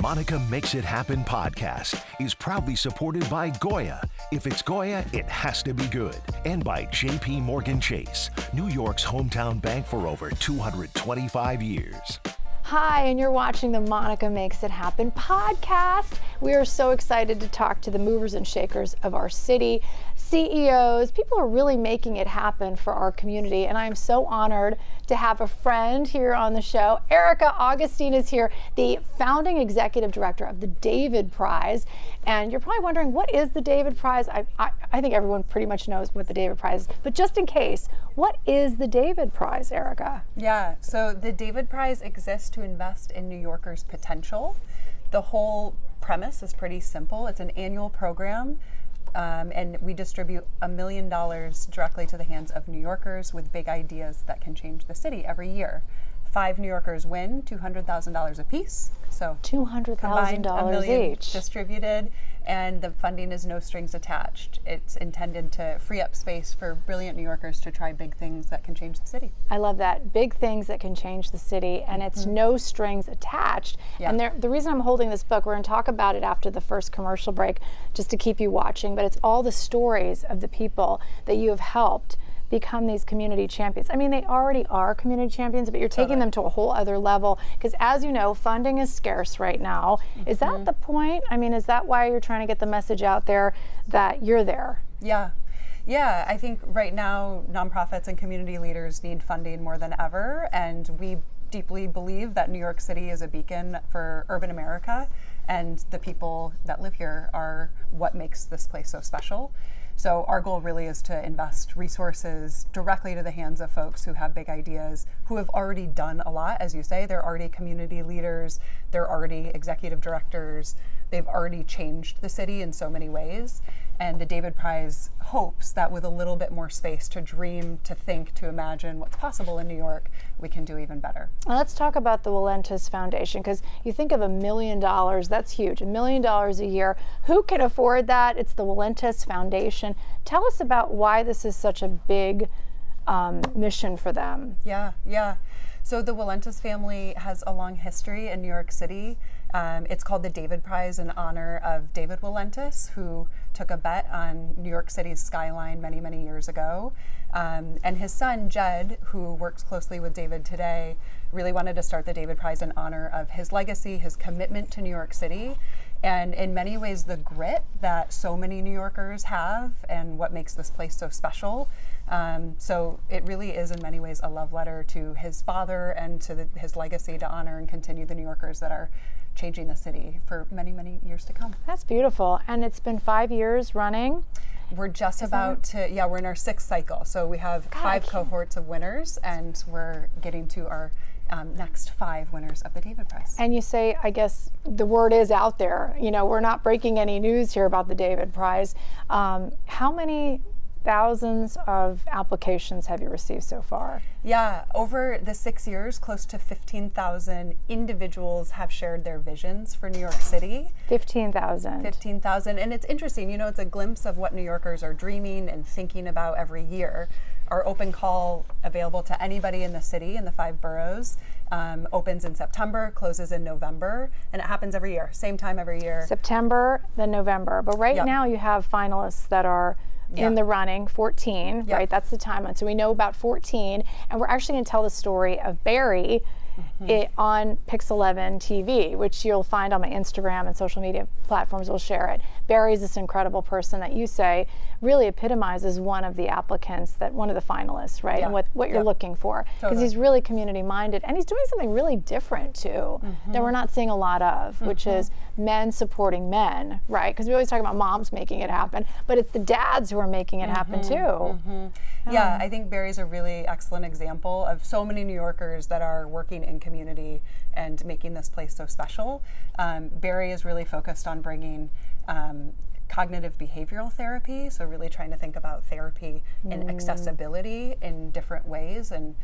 Monica Makes It Happen podcast is proudly supported by Goya. If it's Goya, it has to be good. And by JP Morgan Chase, New York's hometown bank for over 225 years. Hi, and you're watching the Monica Makes It Happen podcast. We are so excited to talk to the movers and shakers of our city, CEOs, people who are really making it happen for our community. And I am so honored to have a friend here on the show. Erika Augustine is here, the founding executive director of the David Prize. And you're probably wondering, what is the David Prize? I think everyone pretty much knows what the David Prize is. But just in case, what is the David Prize, Erika? Yeah, so the David Prize exists to invest in New Yorkers' potential. The whole premise is pretty simple. It's an annual program, and we distribute $1 million directly to the hands of New Yorkers with big ideas that can change the city every year. 5 New Yorkers win $200,000 apiece. So $200,000 $1 million each distributed, and the funding is no strings attached. It's intended to free up space for brilliant New Yorkers to try big things that can change the city. I love that. Big things that can change the city, and it's no strings attached. Yeah. And the reason I'm holding this book, we're going to talk about it after the first commercial break, just to keep you watching, but it's all the stories of the people that you have helped become these community champions. I mean, they already are community champions, but you're taking them to a whole other level, because as you know, funding is scarce right now. Is that the point? I mean, is that why you're trying to get the message out there that you're there? Yeah, I think right now nonprofits and community leaders need funding more than ever, and we deeply believe that New York City is a beacon for urban America, and the people that live here are what makes this place so special. So our goal really is to invest resources directly to the hands of folks who have big ideas, who have already done a lot. As you say, they're already community leaders, they're already executive directors, they've already changed the city in so many ways. And the David Prize hopes that with a little bit more space to dream, to think, to imagine what's possible in New York, we can do even better. Well, let's talk about the Willentis Foundation, because you think of $1 million, that's huge, $1 million a year. Who can afford that? It's the Willentis Foundation. Tell us about why this is such a big mission for them. Yeah. So the Willentis family has a long history in New York City. It's called the David Prize in honor of David Willentis, who took a bet on New York City's skyline many, many years ago. And his son, Jed, who works closely with David today, really wanted to start the David Prize in honor of his legacy, his commitment to New York City, and in many ways the grit that so many New Yorkers have and what makes this place so special. So it really is in many ways a love letter to his father and to his legacy to honor and continue the New Yorkers that are changing the city for many, many years to come. That's beautiful. And it's been 5 years running. We're just about to, we're in our 6th cycle. So we have 5 cohorts of winners, and we're getting to our next 5 winners of the David Prize. And you say, I guess the word is out there. You know, we're not breaking any news here about the David Prize. How many thousands of applications have you received so far? Yeah, over the 6 years, close to 15,000 individuals have shared their visions for New York City. 15,000. 15,000. And it's interesting, it's a glimpse of what New Yorkers are dreaming and thinking about every year. Our open call, available to anybody in the city, in the 5 boroughs, opens in September, closes in November, and it happens every year, same time every year. September, then November. But right now you have finalists that are in the running, 14, right? That's the timeline. So we know about 14, and we're actually going to tell the story of Barry on Pix 11 TV, which you'll find on my Instagram and social media platforms. We'll share it. Barry's this incredible person that you say really epitomizes one of the applicants, one of the finalists, right? And what you're looking for. Because he's really community minded, and he's doing something really different too that we're not seeing a lot of, which is men supporting men, right? Because we always talk about moms making it happen, but it's the dads who are making it happen too. Yeah, I think Barry's a really excellent example of so many New Yorkers that are working in community and making this place so special. Barry is really focused on bringing cognitive behavioral therapy, so really trying to think about therapy and accessibility in different ways. And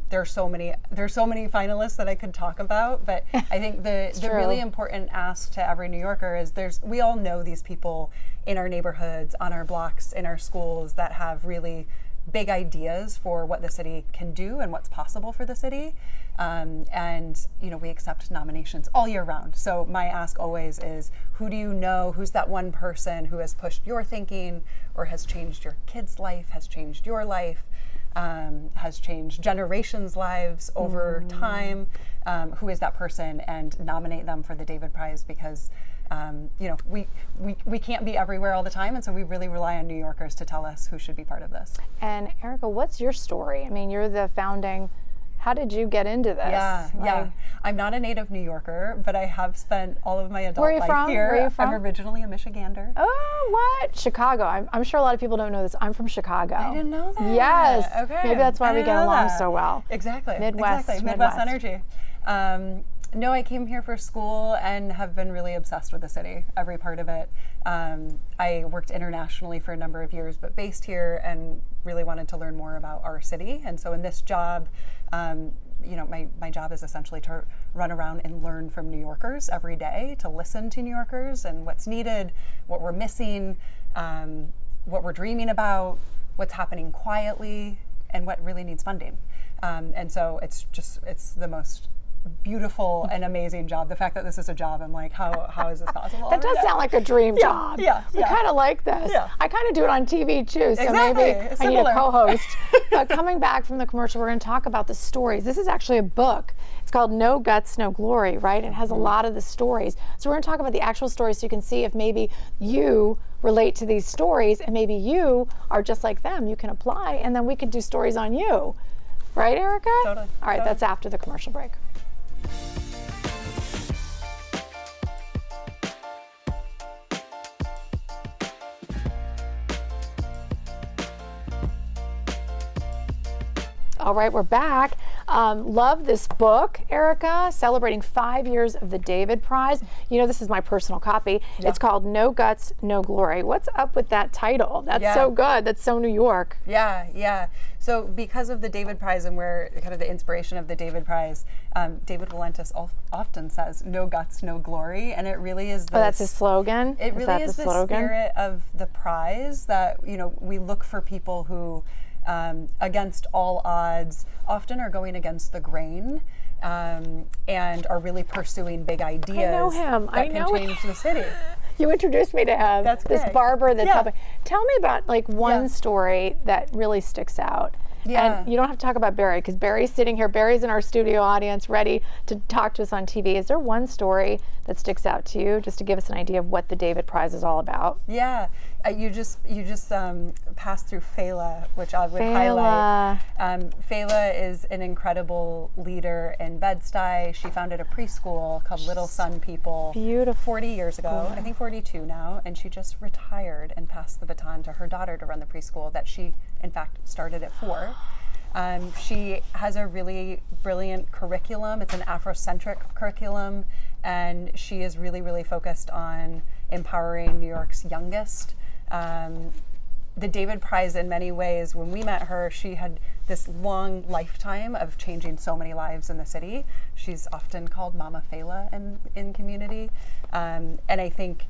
there's so many finalists that I could talk about, but I think the really important ask to every New Yorker is we all know these people in our neighborhoods, on our blocks, in our schools that have really big ideas for what the city can do and what's possible for the city. And we accept nominations all year round. So my ask always is, who do you know, who's that one person who has pushed your thinking or has changed your kid's life, has changed your life, has changed generations' lives over time? Who is that person? And nominate them for the David Prize, because we can't be everywhere all the time, and so we really rely on New Yorkers to tell us who should be part of this. And Erika, what's your story? I mean, you're the founding. How did you get into this? Yeah. I'm not a native New Yorker, but I have spent all of my adult life here. Where are you from? I'm originally a Michigander. Oh, what? Chicago. I'm sure a lot of people don't know this. I'm from Chicago. I didn't know that. Yes. Okay. Maybe that's why we get along so well. Exactly. Midwest energy. No, I came here for school and have been really obsessed with the city, every part of it. I worked internationally for a number of years, but based here, and really wanted to learn more about our city. And so in this job, my job is essentially to run around and learn from New Yorkers every day, to listen to New Yorkers and what's needed, what we're missing, what we're dreaming about, what's happening quietly, and what really needs funding. And so it's the most beautiful and amazing job. The fact that this is a job, I'm like, how is this possible? That does sound like a dream job. Yeah. I kind of like this. Yeah. I kind of do it on TV too, so maybe I need a co-host. But coming back from the commercial, we're going to talk about the stories. This is actually a book. It's called No Guts, No Glory, right? It has a lot of the stories. So we're going to talk about the actual stories so you can see if maybe you relate to these stories and maybe you are just like them. You can apply, and then we could do stories on you. Right, Erika? Totally. All right, that's after the commercial break. All right, we're back. Love this book, Erika, celebrating 5 years of the David Prize. You know, this is my personal copy. Yeah. It's called No Guts, No Glory. What's up with that title? That's so good. That's so New York. Yeah. So because of the David Prize and where kind of the inspiration of the David Prize, David Walentis often says, no guts, no glory. And it really is this. Oh, that's his slogan? It really is the spirit of the prize that, we look for people who, against all odds, often are going against the grain, and are really pursuing big ideas. I know him. That can change the city. You introduced me to him. That's this great. barber that's helping. Tell me about one story that really sticks out. Yeah. And you don't have to talk about Barry, because Barry's sitting here. Barry's in our studio audience, ready to talk to us on TV. Is there one story that sticks out to you, just to give us an idea of what the David Prize is all about? Yeah, you just passed through Fela, which I would highlight. Fela is an incredible leader in Bed-Stuy. She founded a preschool called Little Sun People. Beautiful. 40 years ago, I think 42 now, and she just retired and passed the baton to her daughter to run the preschool that she, in fact, started at 4. She has a really brilliant curriculum. It's an Afrocentric curriculum, and she is really, really focused on empowering New York's youngest. The David Prize, in many ways, when we met her, she had this long lifetime of changing so many lives in the city. She's often called Mama Fela in community, and I think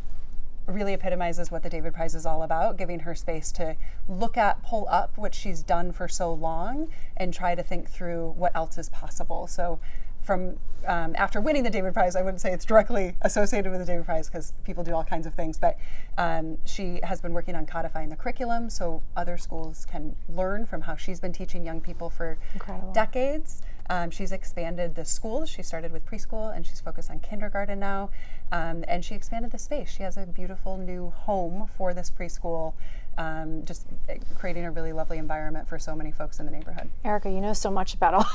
really epitomizes what the David Prize is all about, giving her space to pull up what she's done for so long and try to think through what else is possible. So from after winning the David Prize, I wouldn't say it's directly associated with the David Prize, because people do all kinds of things, but she has been working on codifying the curriculum so other schools can learn from how she's been teaching young people for decades. She's expanded the schools. She started with preschool and she's focused on kindergarten now. And she expanded the space. She has a beautiful new home for this preschool, just creating a really lovely environment for so many folks in the neighborhood. Erika, you know so much about all.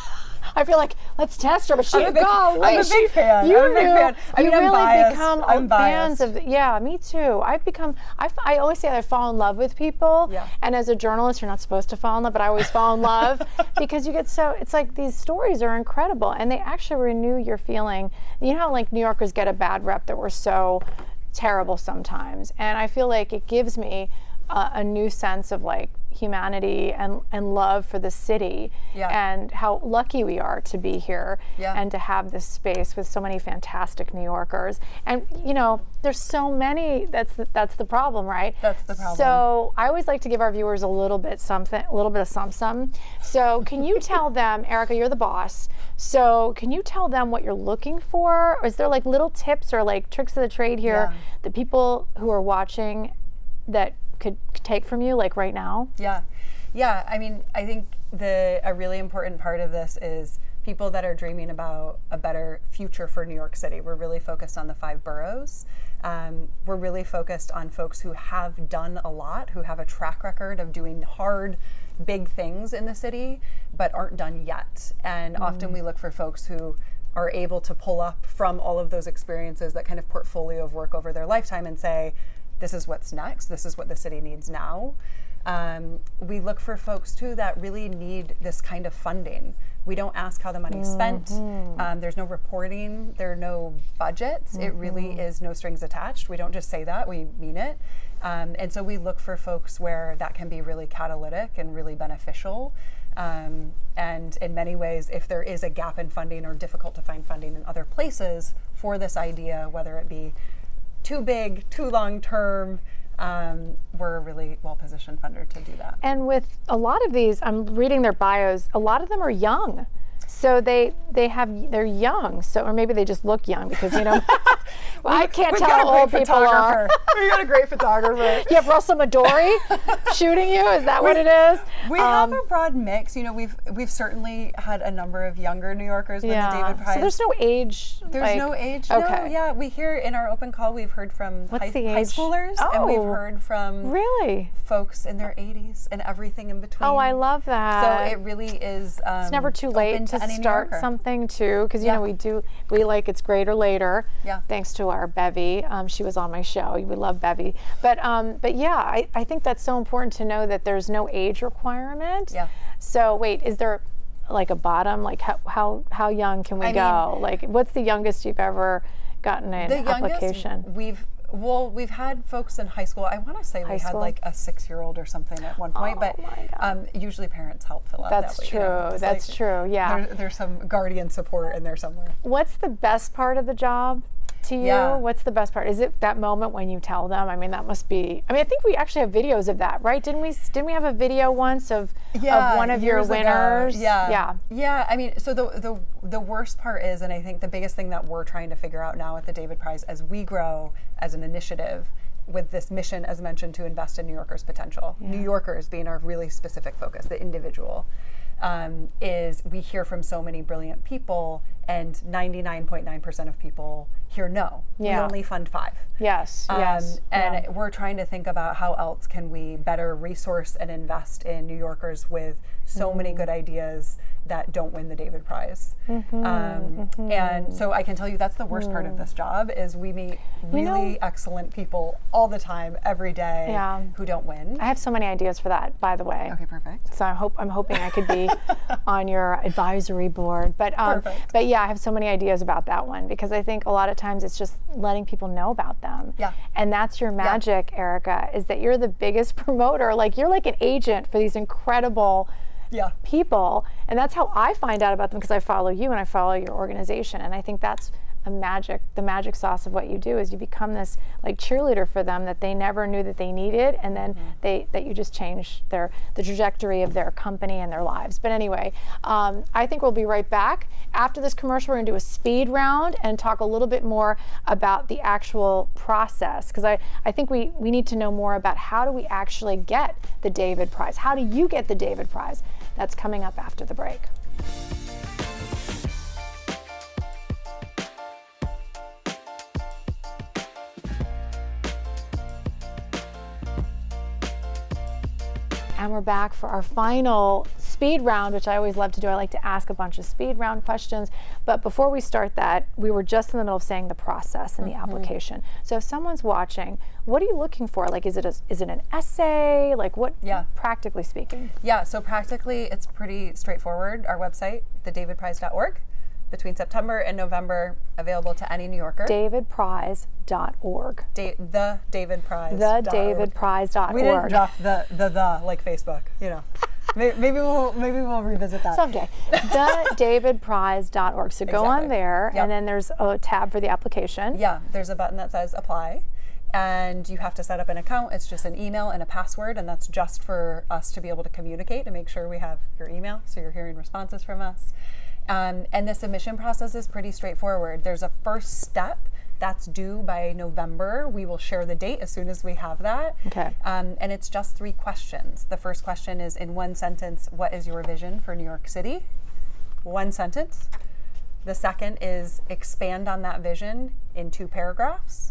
I feel like, let's test her, but I'm a big fan. You I'm biased. Become fans of, me too. I always say that I fall in love with people, and as a journalist, you're not supposed to fall in love, but I always fall in love because you get it's like these stories are incredible, and they actually renew your feeling. You know how like New Yorkers get a bad rep that we're so terrible sometimes, and I feel like it gives me a new sense of humanity and love for the city, and how lucky we are to be here and to have this space with so many fantastic New Yorkers. And there's so many. That's the problem, right? That's the problem. So I always like to give our viewers a little bit of something. So can you tell them, Erika, you're the boss. So can you tell them what you're looking for? Or is there like little tips or like tricks of the trade here that people who are watching that could take from you, like right now? Yeah. I mean, I think a really important part of this is people that are dreaming about a better future for New York City. We're really focused on the 5 boroughs. We're really focused on folks who have done a lot, who have a track record of doing hard, big things in the city, but aren't done yet. And often we look for folks who are able to pull up from all of those experiences, that kind of portfolio of work over their lifetime, and say, this is what's next, this is what the city needs now. We look for folks too that really need this kind of funding. We don't ask how the money's spent. There's no reporting, there are no budgets. It really is no strings attached. We don't just say that, we mean it. And so we look for folks where that can be really catalytic and really beneficial. And in many ways, if there is a gap in funding or difficult to find funding in other places for this idea, whether it be too big, too long term, we're a really well-positioned funder to do that. And with a lot of these, I'm reading their bios, a lot of them are young. So they're young, or maybe they just look young because, I can't tell how old people are. We got a great photographer. You have Russell Midori shooting you? Is that what it is? We have a broad mix. We've certainly had a number of younger New Yorkers win the David Prize. So there's no age? There's no age. Okay. No, we hear in our open call, we've heard from high schoolers, and we've heard from folks in their 80s and everything in between. Oh, I love that. So it really is it's never too late to start something too, because we like it's greater later. Thanks to our Bevy, she was on my show. We love Bevy, but I think that's so important to know that there's no age requirement. So wait, is there like a bottom? Like how young can we go? Like what's the youngest you've ever gotten an application? We've had folks in high school. I want to say we had like a 6-year-old or something at one point, but usually parents help fill out That's that way. True. That's true. Yeah. There's some guardian support in there somewhere. What's the best part of the job to you? What's the best part? Is it that moment when you tell them? I mean, that must be. I mean, I think we actually have videos of that, right? Didn't we have a video once of one of your winners? Yeah. I mean, so the worst part is, and I think the biggest thing that we're trying to figure out now at the David Prize as we grow as an initiative with this mission, as mentioned, to invest in New Yorkers' potential. New Yorkers being our really specific focus, the individual. Is we hear from so many brilliant people, and 99.9% of people hear no. We only fund 5. Yes. And we're trying to think about how else can we better resource and invest in New Yorkers with so many good ideas that don't win the David Prize. And so I can tell you that's the worst part of this job is we meet really excellent people all the time, every day, who don't win. I have so many ideas for that, by the way. Okay, perfect. So I'm hoping I could be on your advisory board. But I have so many ideas about that one because I think a lot of times it's just letting people know about them. And that's your magic, Erika, is that you're the biggest promoter. Like you're like an agent for these incredible people, and that's how I find out about them because I follow you and I follow your organization, and I think that's the magic sauce of what you do is you become this like cheerleader for them that they never knew that they needed, and then that you just change the trajectory of their company and their lives. But anyway, I think we'll be right back. After this commercial, we're going to do a speed round and talk a little bit more about the actual process, because I think we need to know more about how do we actually get the David Prize. How do you get the David Prize? That's coming up after the break. And we're back for our final speed round, which I always love to do. I like to ask a bunch of speed round questions. But before we start that, we were just in the middle of saying the process and the application. So if someone's watching, what are you looking for? Like, is it an essay? Like what, practically speaking? Yeah, so practically it's pretty straightforward. Our website, thedavidprize.org. between September and November, available to any New Yorker. DavidPrize.org. The DavidPrize. TheDavidPrize.org. We didn't drop the like Facebook, you know. Maybe we'll revisit that someday. TheDavidPrize.org. So go on there, and then there's a tab for the application. Yeah, there's a button that says apply, and you have to set up an account. It's just an email and a password, and that's just for us to be able to communicate, to make sure we have your email, so you're hearing responses from us. And the submission process is pretty straightforward. There's a first step that's due by November. We will share the date as soon as we have that. Okay. And it's just 3 questions. The first question is, in one sentence, what is your vision for New York City? 1 sentence. The second is, expand on that vision in 2 paragraphs.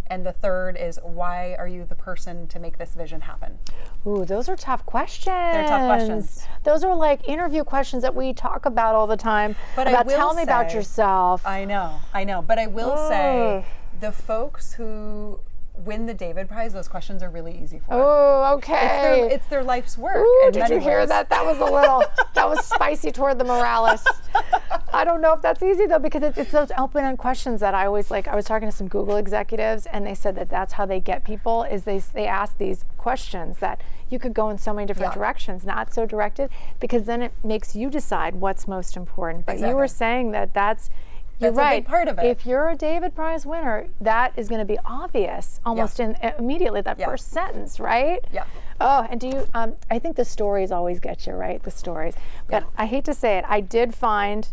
And the third is, why are you the person to make this vision happen? Ooh, those are tough questions. They're tough questions. Those are like interview questions that we talk about all the time. But about tell me about yourself. I know. But I will say, the folks who win the David Prize, those questions are really easy for them. Oh, okay. It's their life's work. Ooh, did you hear that? That was a little, that was spicy toward the Morales. I don't know if that's easy though, because it's those open-end questions that I always like. I was talking to some Google executives, and they said that that's how they get people, is they ask these questions that you could go in so many different directions, not so directed, because then it makes you decide what's most important. But you were saying that's you're right. A big part of it. If you're a David Prize winner, that is going to be obvious almost immediately, that first sentence, right? Yeah. Oh, and do you, I think the stories always get you, right? The stories. But I hate to say it, I did find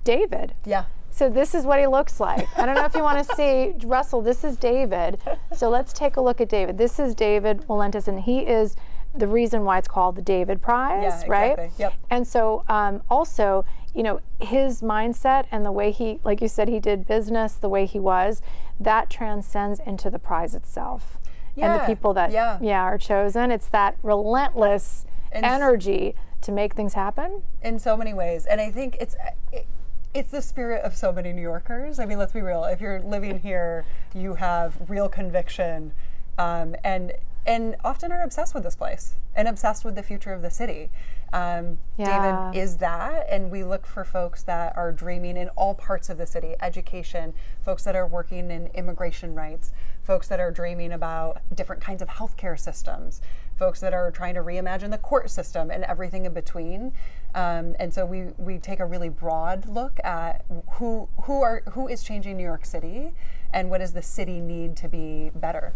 David. Yeah. So this is what he looks like. I don't know if you want to see, Russell, this is David. So let's take a look at David. This is David Walentis, and he is the reason why it's called the David Prize, right? Exactly. Yep. And so also, you know, his mindset and the way he, like you said, he did business, the way he was, that transcends into the prize itself. And the people that are chosen. It's that relentless energy to make things happen. In so many ways. And I think it's the spirit of so many New Yorkers. I mean, let's be real. If you're living here, you have real conviction, and often are obsessed with this place and obsessed with the future of the city. David is that, and we look for folks that are dreaming in all parts of the city: education, folks that are working in immigration rights, folks that are dreaming about different kinds of healthcare systems, folks that are trying to reimagine the court system, and everything in between. And so we take a really broad look at who is changing New York City, and what does the city need to be better.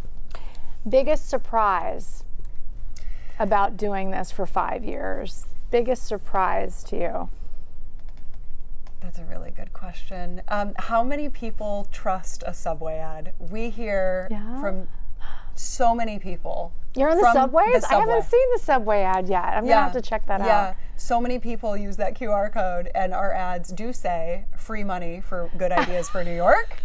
Biggest surprise about doing this for 5 years? Biggest surprise to you? That's a really good question. How many people trust a subway ad? We hear from so many people. You're in the subways? I haven't seen the subway ad yet. I'm going to have to check that out. Yeah, so many people use that QR code, and our ads do say free money for good ideas for New York.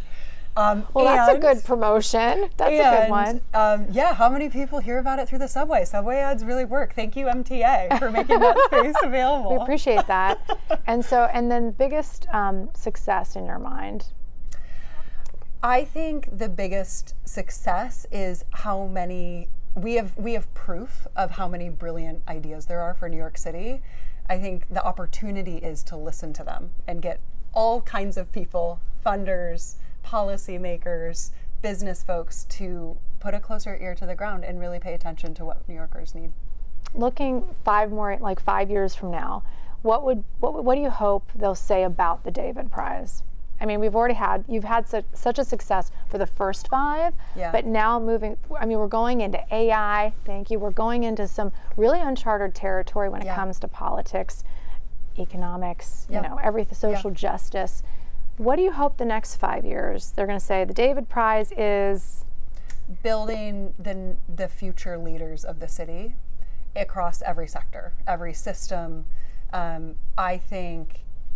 Well, that's a good promotion. That's a good one. How many people hear about it through the subway? Subway ads really work. Thank you, MTA, for making that space available. We appreciate that. And then biggest success in your mind? I think the biggest success is how many, we have proof of how many brilliant ideas there are for New York City. I think the opportunity is to listen to them and get all kinds of people, funders, policymakers, business folks, to put a closer ear to the ground and really pay attention to what New Yorkers need. Looking 5 years from now, what do you hope they'll say about the David Prize? I mean, you've had such a success for the first 5, but now we're going into AI, we're going into some really uncharted territory when it comes to politics, economics, everything, social justice. What do you hope the next 5 years? They're going to say the David Prize is building the future leaders of the city across every sector, every system. I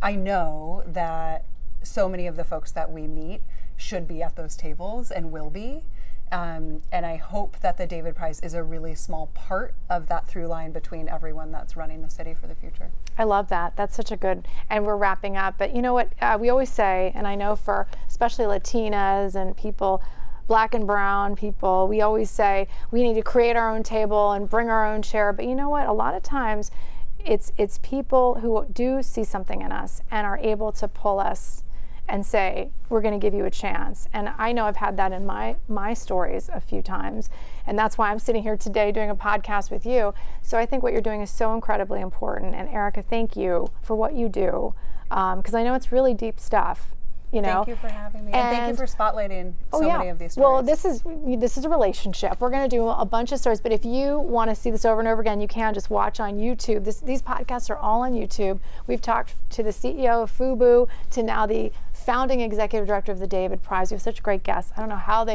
know that so many of the folks that we meet should be at those tables and will be. And I hope that the David Prize is a really small part of that through line between everyone that's running the city for the future. I love that. That's such a good, and we're wrapping up, but you know what we always say, and I know for especially Latinas and people, Black and brown people, we always say we need to create our own table and bring our own chair. But you know what? A lot of times it's people who do see something in us and are able to pull us and say, we're going to give you a chance. And I know I've had that in my stories a few times, and that's why I'm sitting here today doing a podcast with you. So I think what you're doing is so incredibly important. And Erika, thank you for what you do, because I know it's really deep stuff. You know? Thank you for having me, and thank you for spotlighting so many of these stories. Well, this is a relationship. We're going to do a bunch of stories, but if you want to see this over and over again, you can just watch on YouTube. These podcasts are all on YouTube. We've talked to the CEO of FUBU, to now the founding executive director of the David Prize. We have such great guests. I don't know how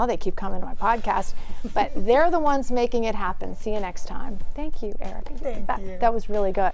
they keep coming to my podcast, but they're the ones making it happen. See you next time. Thank you, Erika. Thank you. That was really good.